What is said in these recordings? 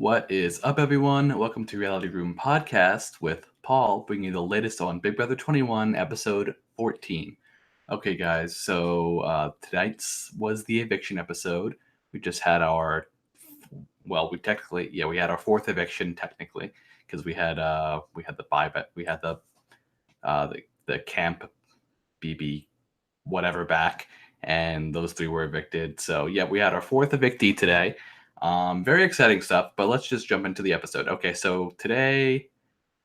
What is up, everyone? Welcome to Reality Room Podcast with Paul, bringing you the latest on Big Brother 21, episode 14. Okay, guys, so tonight's was the eviction episode. We just had our, we had our fourth eviction technically because we had the buyback, we had the camp BB whatever back, and those three were evicted. So yeah, we had our fourth evictee today. Very exciting stuff, but let's just jump into the episode. Okay, so today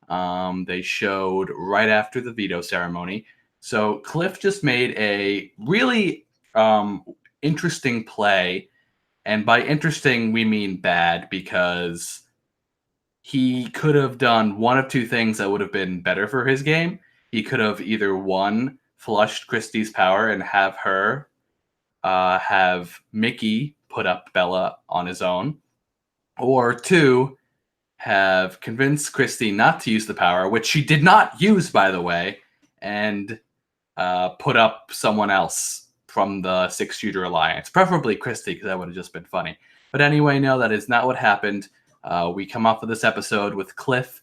they showed right after the veto ceremony. So Cliff just made a really interesting play. And by interesting, we mean bad because he could have done one of two things that would have been better for his game. He could have either one, flushed Christie's power and have Mickey put up Bella on his own, or two, have convinced Christie not to use the power, which she did not use, by the way, and put up someone else from the Six Shooter Alliance, preferably Christie, because that would have just been funny. But anyway, no, that is not what happened. We come off of this episode with Cliff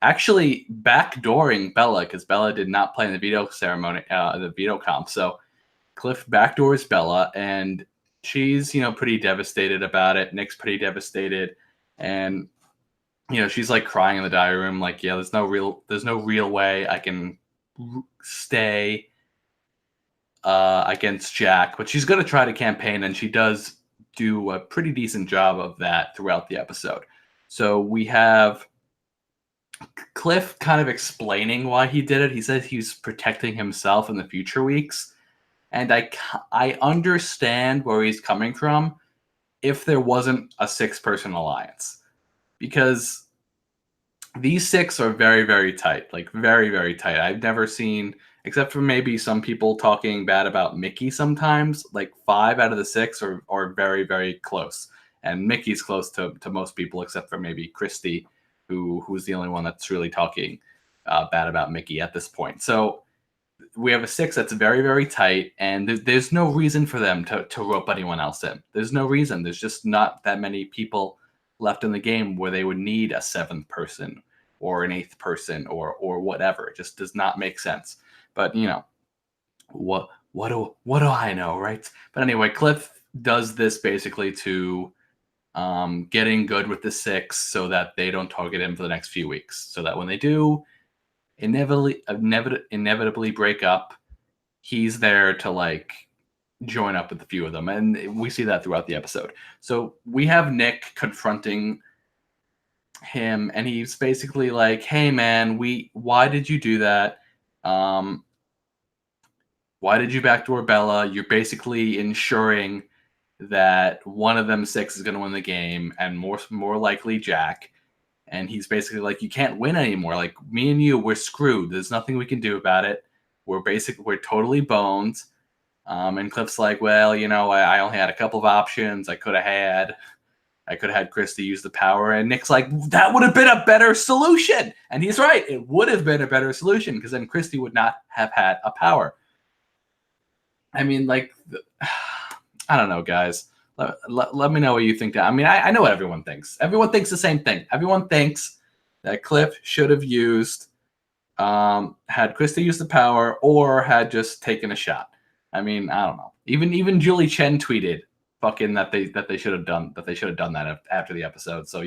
actually backdooring Bella, because Bella did not play in the veto ceremony, the veto comp. So Cliff backdoors Bella, and she's, pretty devastated about it. Nick's pretty devastated, and she's like crying in the diary room, like, yeah, there's no real way I can stay against Jack, but she's gonna try to campaign, and she does do a pretty decent job of that throughout the episode. So we have Cliff kind of explaining why he did it. He says he's protecting himself in the future weeks. And I understand where he's coming from if there wasn't a 6-person alliance. Because these 6 are very, very tight. Like, very, very tight. I've never seen, except for maybe some people talking bad about Mickey sometimes, like 5 out of the 6 are very, very close. And Mickey's close to most people except for maybe Christie, who's the only one that's really talking bad about Mickey at this point. So we have a 6 that's very, very tight, and there's no reason for them to rope anyone else in. There's no reason. There's just not that many people left in the game where they would need a 7th person or an 8th person or whatever. It just does not make sense. But what do I know, right? But anyway, Cliff does this basically to getting good with the 6 so that they don't target him for the next few weeks. So that when they do inevitably break up, he's there to like join up with a few of them, and we see that throughout the episode. So we have Nick confronting him, and he's basically like, "Hey man, why did you do that? Why did you backdoor Bella? You're basically ensuring that one of them 6 is going to win the game, and more likely Jack." And he's basically like, "You can't win anymore. Like, me and you, we're screwed. There's nothing we can do about it. We're totally boned." And Cliff's like, "Well, I only had a couple of options. I could have had Christie use the power." And Nick's like, "That would have been a better solution." And he's right. It would have been a better solution because then Christie would not have had a power. I mean, like, I don't know, guys. Let me know what you think. I mean, I know what everyone thinks. Everyone thinks the same thing. Everyone thinks that Cliff should have used, had Christie use the power, or had just taken a shot. I mean, I don't know. Even Julie Chen tweeted, "Fucking that they should have done that after the episode." So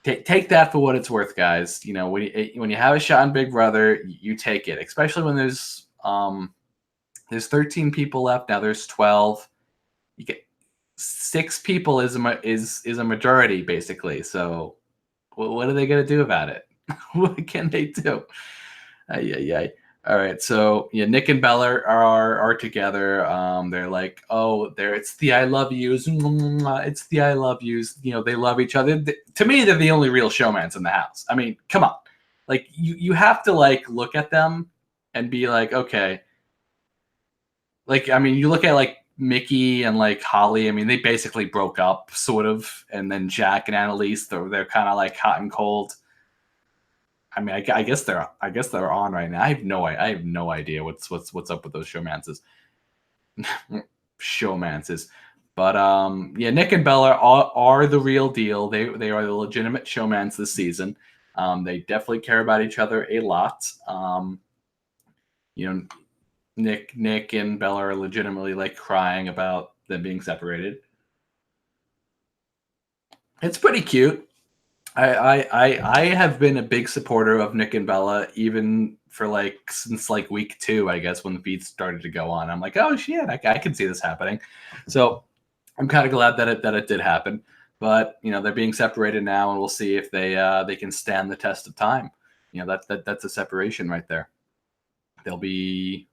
take that for what it's worth, guys. When you have a shot in Big Brother, you take it, especially when there's 13 people left. Now there's 12. You get 6 people is a majority basically. So what are they gonna do about it? What can they do? Yeah. All right. So yeah, Nick and Bella are together. They're like, it's the I love yous. It's the I love yous. They love each other. To me, they're the only real showmans in the house. I mean, come on. Like you have to like look at them and be like, okay. Like, I mean, you look at like Mickey and like Holly. I mean, they basically broke up, sort of, and then Jack and Annalise, they're kind of like hot and cold. I mean, I guess they're on right now. I have no idea what's up with those showmances. Showmances, But yeah, Nick and Bella are the real deal. They are the legitimate showmans this season. They definitely care about each other a lot. You know, Nick and Bella are legitimately like crying about them being separated. It's pretty cute. I have been a big supporter of Nick and Bella even for like since like week 2, I guess, when the feeds started to go on. I'm like, oh shit, I can see this happening. So I'm kind of glad that it did happen. But they're being separated now, and we'll see if they can stand the test of time. That's a separation right there. They'll be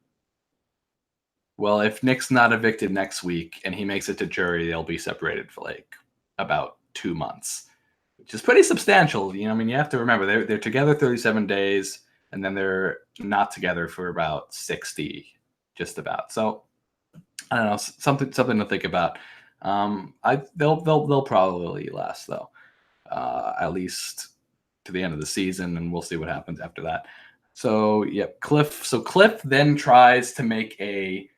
well, if Nick's not evicted next week and he makes it to jury, they'll be separated for like about 2 months, which is pretty substantial. I mean, you have to remember they're together 37 days, and then they're not together for about 60, just about. So I don't know, something to think about. They'll probably last though, at least to the end of the season, and we'll see what happens after that. So yep, Cliff. So Cliff then tries to make a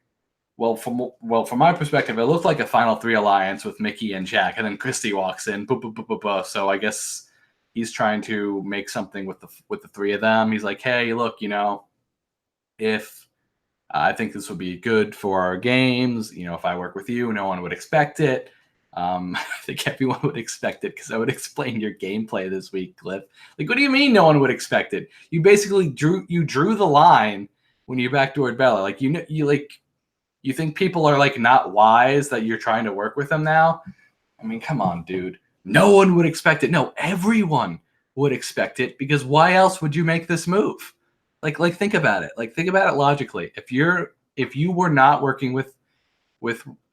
from my perspective, it looked like a final 3 alliance with Mickey and Jack, and then Christy walks in. So I guess he's trying to make something with the 3 of them. He's like, hey, look, if I think this would be good for our games. If I work with you, no one would expect it. I think everyone would expect it because I would explain your gameplay this week, Cliff. Like, what do you mean no one would expect it? You basically drew the line when you backdoored Bella. Like, you think people are like not wise that you're trying to work with them now? I mean, come on, dude. No one would expect it. No, everyone would expect it, because why else would you make this move? Like think about it. Like, think about it logically. If you were not working with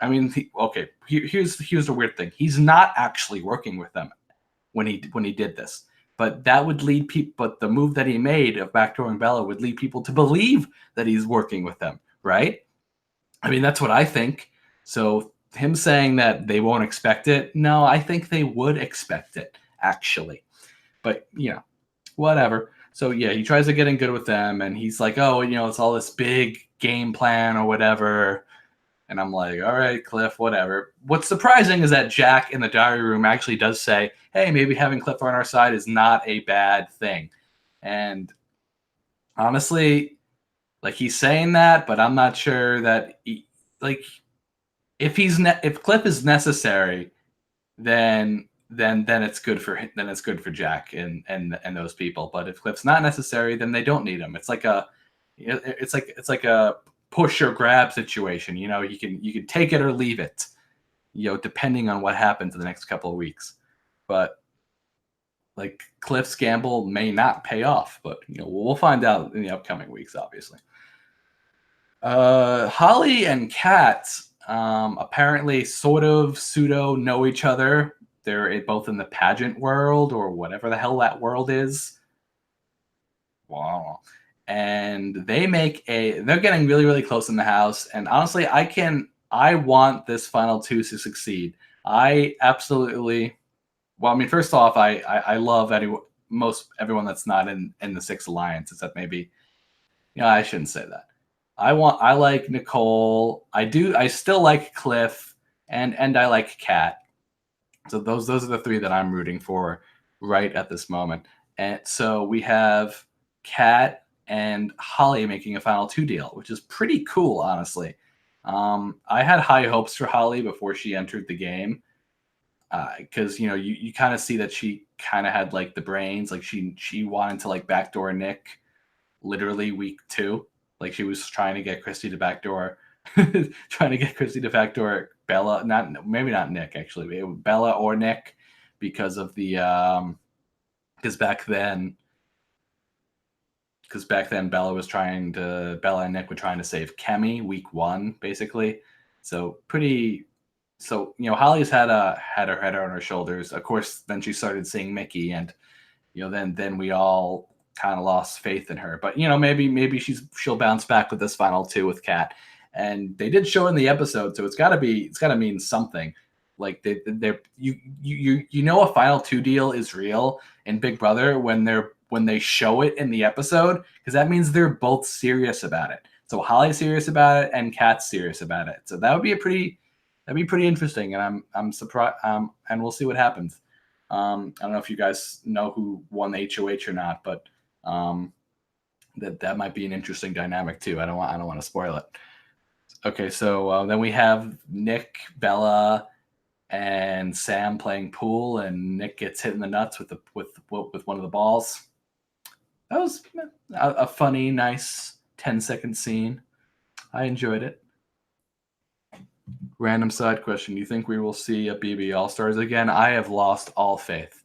I mean, okay, here's the weird thing. He's not actually working with them when he did this. But that would lead people. But the move that he made of backdooring Bella would lead people to believe that he's working with them, right? I mean, that's what I think. So him saying that they won't expect it, no, I think they would expect it, actually. But, whatever. So, yeah, he tries to get in good with them, and he's like, oh, it's all this big game plan or whatever. And I'm like, all right, Cliff, whatever. What's surprising is that Jack in the diary room actually does say, hey, maybe having Cliff on our side is not a bad thing. And honestly, like, he's saying that, but I'm not sure that if Cliff is necessary, then it's good for Jack and those people. But if Cliff's not necessary, then they don't need him. It's like a push or grab situation. You can take it or leave it, depending on what happens in the next couple of weeks. But like, Cliff's gamble may not pay off, but we'll find out in the upcoming weeks, obviously. Holly and Kat apparently sort of pseudo know each other. They're both in the pageant world, or whatever the hell that world is. Wow. And they're getting really, really close in the house. And honestly, I want this final 2 to succeed. I absolutely, well, I mean, first off, I love everyone that's not in the 6 alliance, except maybe, I shouldn't say that. I like Nicole. I still like Cliff, and I like Kat. So those are the 3 that I'm rooting for right at this moment. And so we have Kat and Holly making a final 2 deal, which is pretty cool, honestly. I had high hopes for Holly before she entered the game, because you kind of see that she kind of had like the brains. Like, she wanted to like backdoor Nick literally week 2. Like, she was trying to get Christy to backdoor Bella. Maybe not Nick, actually. Bella or Nick, because of the because back then Bella and Nick were trying to save Kemi week 1, basically. So Holly's had her head on her shoulders. Of course, then she started seeing Mickey, and then we all kind of lost faith in her. But maybe she'll bounce back with this final 2 with Kat. And they did show in the episode, so it's got to mean something. Like, a final 2 deal is real in Big Brother when they show it in the episode, because that means they're both serious about it. So Holly's serious about it, and Kat's serious about it. So that would be a pretty That'd be pretty interesting, and I'm surprised. And we'll see what happens. I don't know if you guys know who won the HOH or not, but um, that might be an interesting dynamic too. I don't want to spoil it. Okay, so then we have Nick, Bella, and Sam playing pool, and Nick gets hit in the nuts with one of the balls. That was a funny, nice 10-second scene. I enjoyed it. Random side question: do you think we will see a BB All Stars again? I have lost all faith.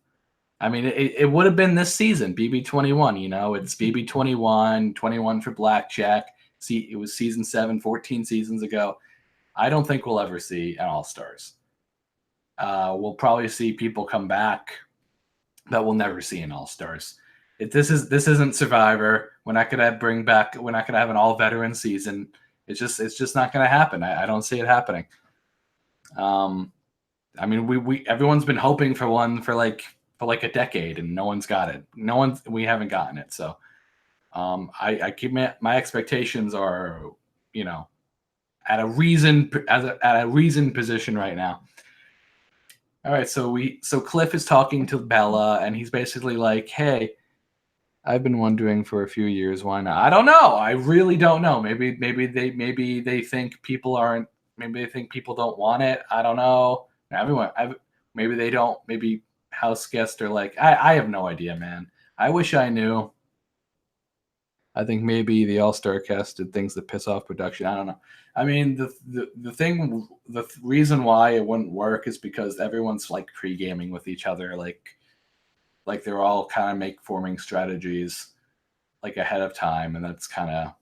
I mean, it would have been this season, BB 21. You know, it's BB 21, 21 for Blackjack. See, it was season 7, 14 seasons ago. I don't think we'll ever see an All Stars. We'll probably see people come back that we'll never see in All Stars. This isn't Survivor. We're not gonna bring back. We're not gonna have an all veteran season. It's just not gonna happen. I don't see it happening. I mean, we everyone's been hoping for one for like a decade, and no one's got it. We haven't gotten it. So, I keep my expectations are, you know, at a reasoned position right now. All right, so Cliff is talking to Bella, and he's basically like, "Hey, I've been wondering for a few years why not. I don't know. I really don't know. Maybe they think people aren't. Maybe they think people don't want it. I don't know. Maybe they don't. Maybe house guests are like, I have no idea, man. I wish I knew. I think maybe the All Star cast did things that piss off production. I don't know. I mean, the reason why it wouldn't work is because everyone's like pre-gaming with each other, like they're all kind of forming strategies like ahead of time, and that's kind of,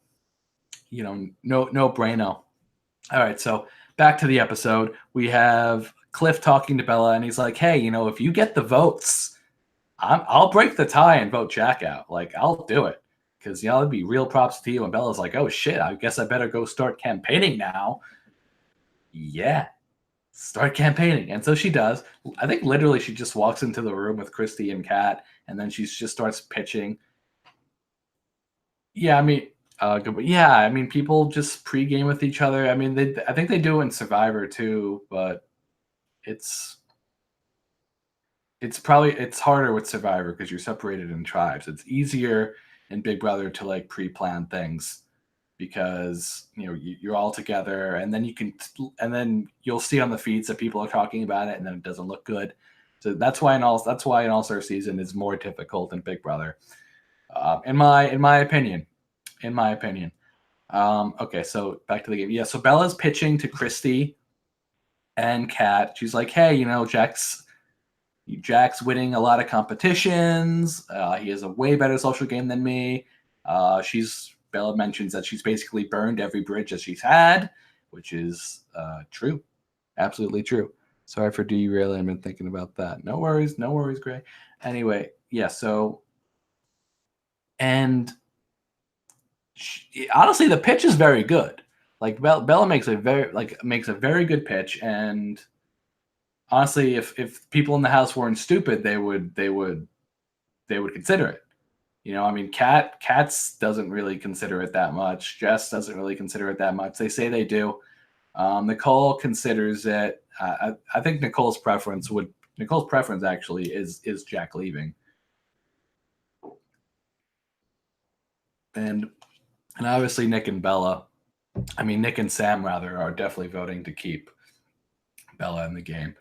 you know, no braino. All right, so back to the episode. We have Cliff talking to Bella, and he's like, "Hey, you know, if you get the votes, I'll break the tie and vote Jack out. Like, I'll do it." Because, you know, it'd be real props to you. And Bella's like, "Oh, shit, I guess I better go start campaigning now." Yeah, start campaigning. And so she does. I think literally she just walks into the room with Christy and Kat, and then she just starts pitching. Yeah, I mean, yeah, I mean, people just pregame with each other. I mean, I think they do in Survivor too, but it's it's harder with Survivor because you're separated in tribes. It's easier in Big Brother to like pre-plan things because, you know, you're all together, and then and then you'll see on the feeds that people are talking about it, and then it doesn't look good. So that's why an All-Star season is more difficult than Big Brother, in my opinion. In my opinion. Okay, so back to the game. Yeah, so Bella's pitching to Christy and Kat. She's like, "Hey, you know, Jack's winning a lot of competitions. He has a way better social game than me." Bella mentions that she's basically burned every bridge that she's had, which is true, absolutely true. Sorry for derailing. I've been thinking about that. No worries, Gray. Anyway, yeah. So, and honestly, the pitch is very good. Like Bella makes a very good pitch, and honestly, if people in the house weren't stupid, they would consider it. You know, I mean, Kat's doesn't really consider it that much. Jess doesn't really consider it that much. They say they do. Nicole considers it. I think Nicole's preference actually is Jack leaving, and obviously Nick and Sam rather are definitely voting to keep Bella in the game.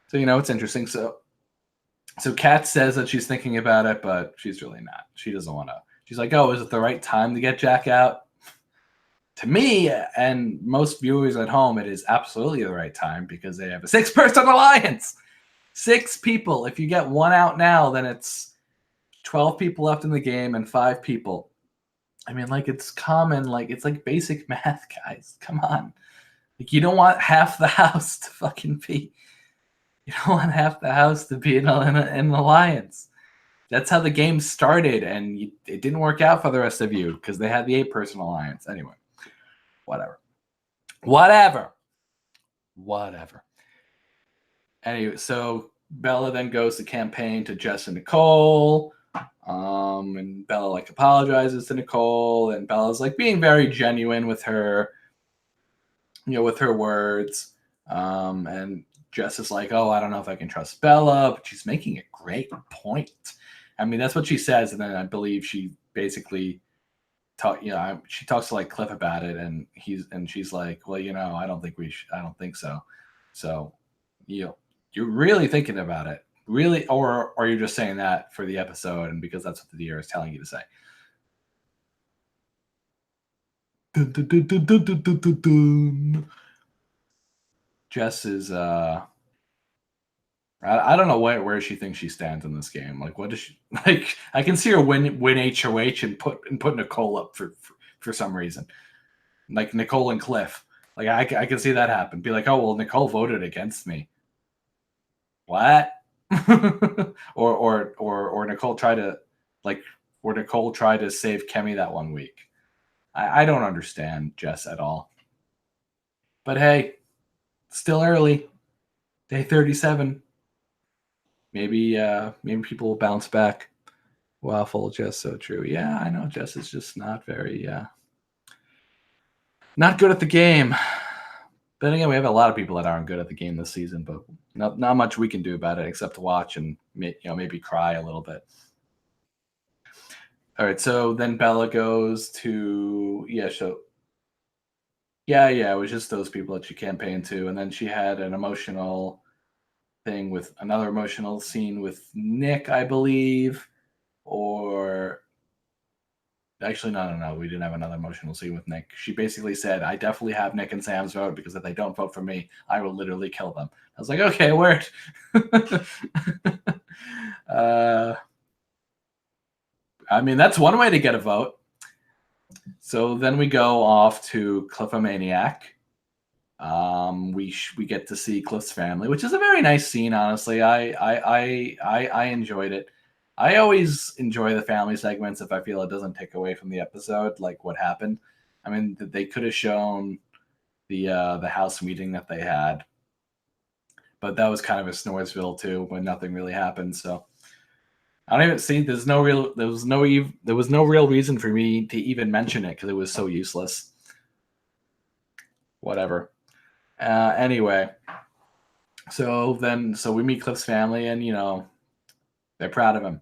So, you know, it's interesting. So Kat says that she's thinking about it, but she's really not. She doesn't want to. She's like, "Oh, is it the right time to get Jack out?" To me and most viewers at home, it is absolutely the right time because they have a 6-person alliance. 6 people. If you get one out now, then it's 12 people left in the game and 5 people. I mean, like, it's common. Like, it's like basic math, guys. Come on. Like, you don't want half the house to fucking be. You don't want half the house to be in an alliance. That's how the game started, and it didn't work out for the rest of you because they had the 8-person alliance. Anyway, whatever. Anyway, so Bella then goes to campaign to Jess and Nicole, and Bella like apologizes to Nicole, and Bella's like being very genuine with her, you know, with her words. And Jess is like, "Oh, I don't know if I can trust Bella," but she's making a great point. I mean, that's what she says, and then I believe she basically she talks to like Cliff about it, and she's like, "Well, I don't think I don't think so." So, you know, you're really thinking about it, really, or are you just saying that for the episode and because that's what the deer is telling you to say? Dun, dun, dun, dun, dun, dun, dun, dun, dun. Jess is I don't know where she thinks she stands in this game. Like, what does she like? I can see her win HOH and put Nicole up for some reason, like Nicole and Cliff. Like, I can see that happen. Be like, oh well, Nicole voted against me. What? or Nicole try to like, or Nicole tried to save Kemi that one week. I don't understand Jess at all. But hey, still early. Day 37. Maybe people will bounce back. Waffle, Jess, so true. Yeah, I know Jess is just not very not good at the game. But again, we have a lot of people that aren't good at the game this season, but not much we can do about it except to watch and maybe cry a little bit. All right, so then Bella goes to it was just those people that she campaigned to, and then she had an emotional thing with another emotional scene with Nick, I believe, or actually, no. We didn't have another emotional scene with Nick. She basically said, "I definitely have Nick and Sam's vote because if they don't vote for me, I will literally kill them." I was like, "Okay, word." uh, I mean, that's one way to get a vote. So then we go off to Cliffomaniac. We get to see Cliff's family, which is a very nice scene. Honestly, I enjoyed it. I always enjoy the family segments if I feel it doesn't take away from the episode, like what happened. I mean, they could have shown the house meeting that they had, but that was kind of a Snoresville too, when nothing really happened. So I don't even see. There was no real reason for me to even mention it because it was so useless. Whatever. Anyway, so we meet Cliff's family, and they're proud of him.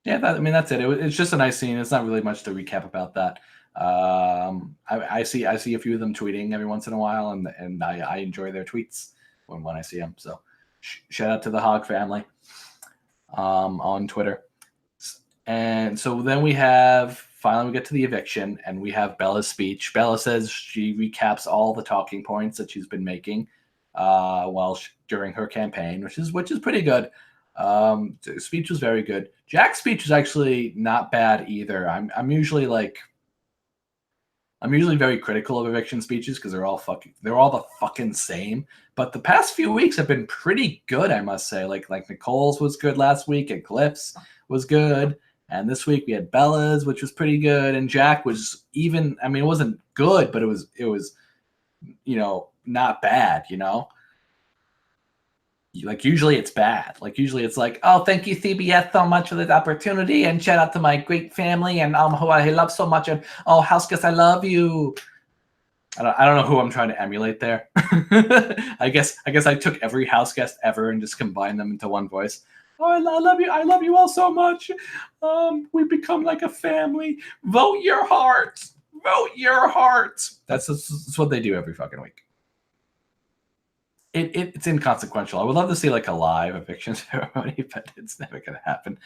Yeah, that's it. It's just a nice scene. It's not really much to recap about that. I see a few of them tweeting every once in a while, and I enjoy their tweets when I see them. So shout out to the Hog family on Twitter. And so then we finally get to the eviction, and we have Bella's speech. Bella says she recaps all the talking points that she's been making during her campaign, which is pretty good. The speech was very good. Jack's speech was actually not bad either. I'm usually very critical of eviction speeches because they're all the fucking same. But the past few weeks have been pretty good, I must say. Like Nicole's was good last week, and Cliff's was good. And this week we had Bella's, which was pretty good, and Jack was even. I mean, it wasn't good, but it was not bad. Like usually it's bad. Like usually it's like, oh, thank you CBS so much for this opportunity, and shout out to my great family and who I love so much, and oh, Houseguest, I love you. I don't know who I'm trying to emulate there. I guess I took every Houseguest ever and just combined them into one voice. Oh, I love you. I love you all so much. We become like a family. Vote your hearts. Vote your hearts. That's what they do every fucking week. It's inconsequential. I would love to see like a live eviction ceremony, but it's never gonna happen.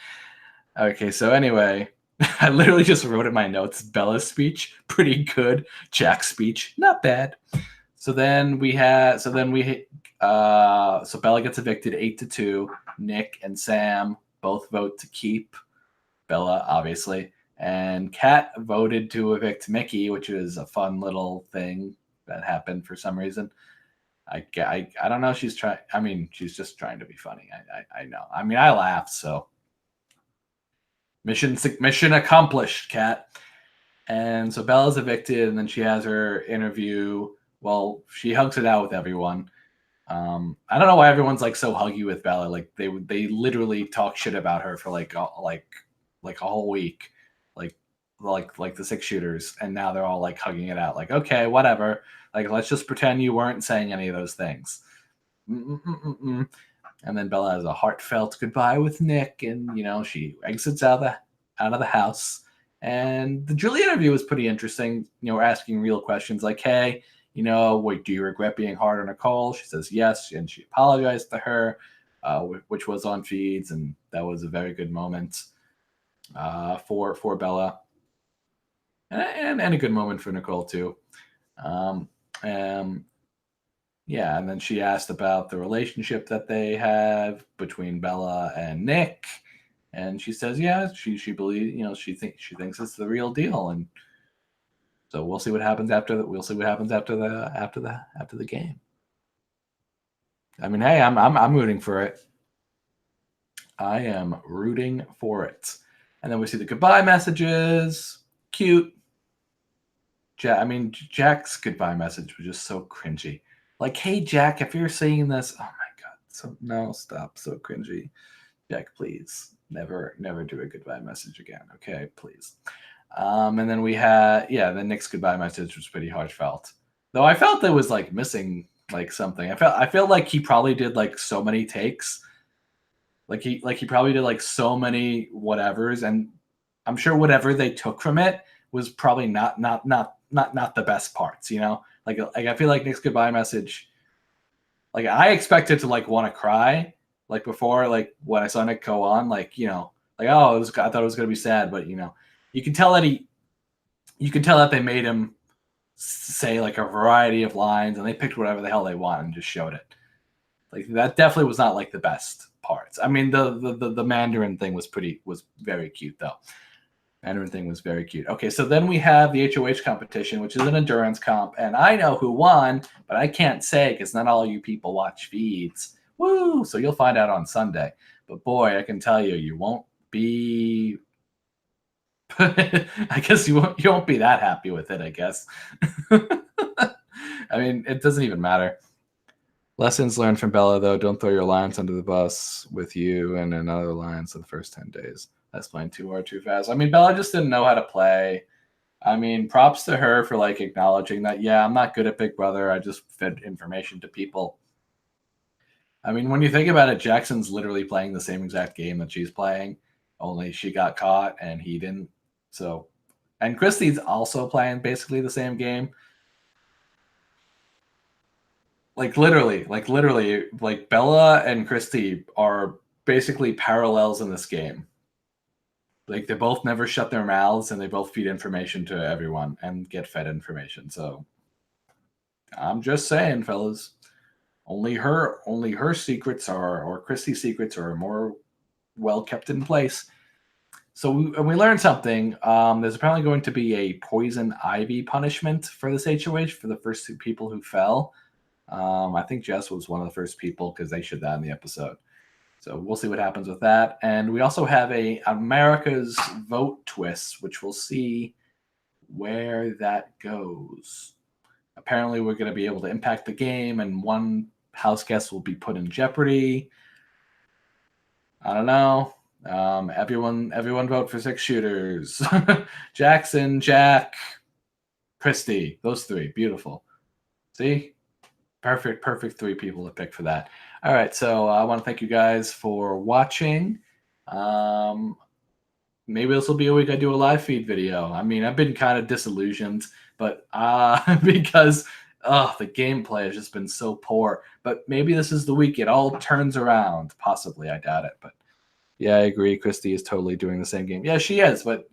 Okay, so anyway, I literally just wrote in my notes Bella's speech, pretty good. Jack's speech, not bad. So then Bella gets evicted 8-2. Nick and Sam both vote to keep Bella, obviously. And Kat voted to evict Mickey, which is a fun little thing that happened for some reason. I don't know. She's trying. I mean, she's just trying to be funny. I know. I mean, I laughed. So mission accomplished, Kat. And so Bella's evicted, and then she has her interview. Well, she hugs it out with everyone. I don't know why everyone's like so huggy with Bella. Like they literally talk shit about her for like a whole week. Like like the six shooters, and now they're all like hugging it out, like, okay, whatever. Like, let's just pretend you weren't saying any of those things. Mm-mm-mm-mm. And then Bella has a heartfelt goodbye with Nick, and she exits out of the house. And the Julie interview was pretty interesting. We're asking real questions like, "Hey, wait, do you regret being hard on Nicole?" She says yes, and she apologized to her, which was on feeds, and that was a very good moment for Bella, and a good moment for Nicole too. Um, um, yeah, and then she asked about the relationship that they have between Bella and Nick, and she says, yeah, she believes, she thinks it's the real deal, and so we'll see what happens after that. We'll see what happens after the game. I mean, hey, I'm rooting for it. I am rooting for it. And then we see the goodbye messages. Cute. Jack's goodbye message was just so cringy. Like, hey, Jack, if you're seeing this, oh my God. So, no, stop. So cringy. Jack, please. Never do a goodbye message again. Okay, please. And then we had, the Nick's goodbye message was pretty heartfelt. Though I felt it was like missing like something. I felt like he probably did like so many takes. Like he probably did like so many whatevers, and I'm sure whatever they took from it was probably not the best parts, Like I feel like Nick's goodbye message, like I expected to like want to cry, like before, like when I saw Nick go on, like like, oh, I thought it was gonna be sad, but you can tell that they made him say like a variety of lines, and they picked whatever the hell they want and just showed it. Like that definitely was not like the best parts. I mean, the Mandarin thing was very cute though. Mandarin thing was very cute. Okay, so then we have the HOH competition, which is an endurance comp, and I know who won, but I can't say because not all you people watch feeds. Woo! So you'll find out on Sunday. But boy, I can tell you, you won't be. I guess you won't be that happy with it. I guess. I mean, it doesn't even matter. Lessons learned from Bella, though: don't throw your alliance under the bus with you and another alliance in the first 10 days. That's playing too hard, too fast. I mean, Bella just didn't know how to play. I mean, props to her for like acknowledging that, yeah, I'm not good at Big Brother. I just fed information to people. I mean, when you think about it, Jackson's literally playing the same exact game that she's playing, only she got caught and he didn't. So, and Christy's also playing basically the same game. Like literally, like Bella and Christy are basically parallels in this game. Like they both never shut their mouths, and they both feed information to everyone and get fed information. So I'm just saying, fellas, only her secrets or Christy's secrets are more well kept in place. So we learned something. There's apparently going to be a poison ivy punishment for this HOH for the first two people who fell. I think Jess was one of the first people because they showed that in the episode. So we'll see what happens with that. And we also have a America's Vote twist, which we'll see where that goes. Apparently, we're going to be able to impact the game, and one house guest will be put in jeopardy. I don't know. Everyone vote for six shooters. Jackson, Jack, Christy. Those three. Beautiful. See? Perfect three people to pick for that. All right, so I want to thank you guys for watching. Maybe this will be a week I do a live feed video. I mean, I've been kind of disillusioned, but because the gameplay has just been so poor. But maybe this is the week it all turns around. Possibly, I doubt it. But yeah, I agree. Christy is totally doing the same game. Yeah, she is, but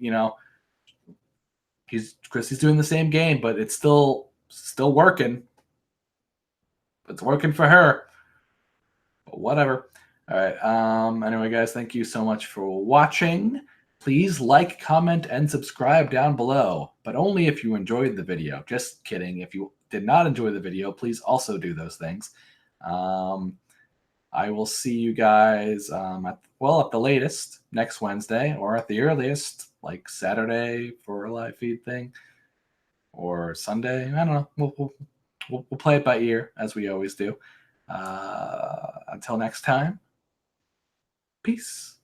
Christy's doing the same game, but it's still working. It's working for her. But whatever. All right. Anyway, guys, thank you so much for watching. Please like, comment, and subscribe down below, but only if you enjoyed the video. Just kidding. If you did not enjoy the video, please also do those things. I will see you guys at the latest next Wednesday, or at the earliest, like Saturday for a live feed thing, or Sunday. I don't know. We'll play it by ear, as we always do. Until next time, peace.